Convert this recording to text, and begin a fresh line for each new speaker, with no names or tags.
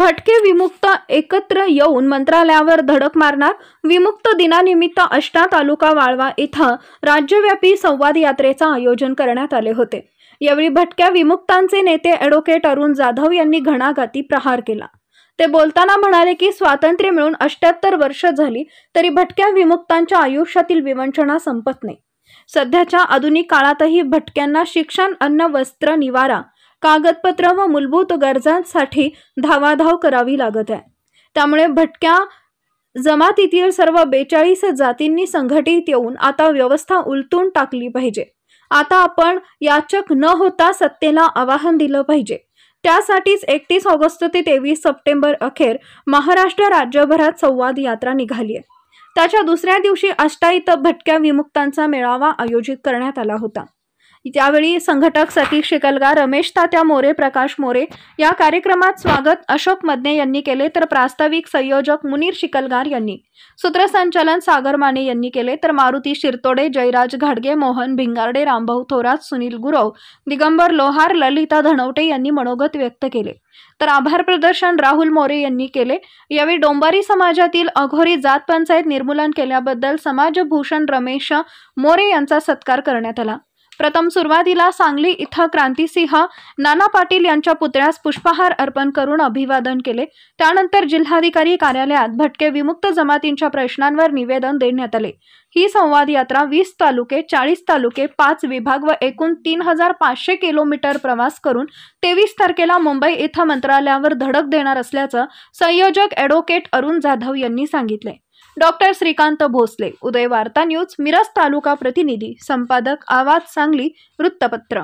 भटके विमुक्त एकत्र येऊन मंत्रालयावर धडक मारणार। विमुक्त दिनानिमित्त आष्टा तालुका वाळवा इथं राज्यव्यापी संवाद यात्रेचं आयोजन करण्यात आले होते। यावेळी भटक्या विमुक्तांचे नेते ॲडव्होकेट अरुण जाधव यांनी घणाघाती प्रहार केला। ते बोलताना म्हणाले की स्वातंत्र्य मिळून 78 वर्ष झाली तरी भटक्या विमुक्तांच्या आयुष्यातील विवंचना संपत नाही। सध्याच्या आधुनिक काळातही भटक्यांना शिक्षण, अन्न, वस्त्र, निवारा, कागदपत्र व मूलभूत गरजांसाठी धावाधाव करावी लागत आहे। त्यामुळे भटक्या जमातीतील सर्व 42 जातींनी संघटित येऊन आता व्यवस्था उलटून टाकली पाहिजे। आता आपण याचक न होता सत्तेला आवाहन दिलं पाहिजे। त्यासाठीच 31 ऑगस्ट ते 23 सप्टेंबर अखेर महाराष्ट्र राज्यभरात संवाद यात्रा निघाली आहे। त्याच्या दुसऱ्या दिवशी आष्टा इथं भटक्या विमुक्तांचा मेळावा आयोजित करण्यात आला होता। त्यावेळी संघटक सतीश शिकलगार, रमेश तात्या मोरे, प्रकाश मोरे या कार्यक्रमात स्वागत अशोक मदने यांनी केले, तर प्रास्ताविक संयोजक मुनीर शिकलगार यांनी, सूत्रसंचालन सागर माने यांनी केले, तर मारुती शिरतोडे, जयराज घाडगे, मोहन भिंगारडे, रामभाऊ थोरात, सुनील गुरव, दिगंबर लोहार, ललिता धनवटे यांनी मनोगत व्यक्त केले, तर आभार प्रदर्शन राहुल मोरे यांनी केले। यावेळी डोंबारी समाजातील अघोरी जात पंचायत निर्मूलन केल्याबद्दल समाजभूषण रमेश मोरे यांचा सत्कार करण्यात आला। प्रथम सुरुवातीला सांगली इथं क्रांतिसिंह नाना पाटील यांच्या पुतळ्यास पुष्पहार अर्पण करून अभिवादन केले। त्यानंतर जिल्हाधिकारी कार्यालयात भटके विमुक्त जमातींच्या प्रश्नांवर निवेदन देण्यात आले। ही संवाद यात्रा 20 तालुके, 40 तालुके, 5 विभाग व एकूण 3500 किलोमीटर प्रवास करून 23 तारखेला मुंबई इथं मंत्रालयावर धडक देणार असल्याचं संयोजक ॲडव्होकेट अरुण जाधव यांनी सांगितले। डॉक्टर श्रीकांत भोसले, उदय वार्ता न्यूज, मिरज तालुका प्रतिनिधी, संपादक आवाज सांगली वृत्तपत्र।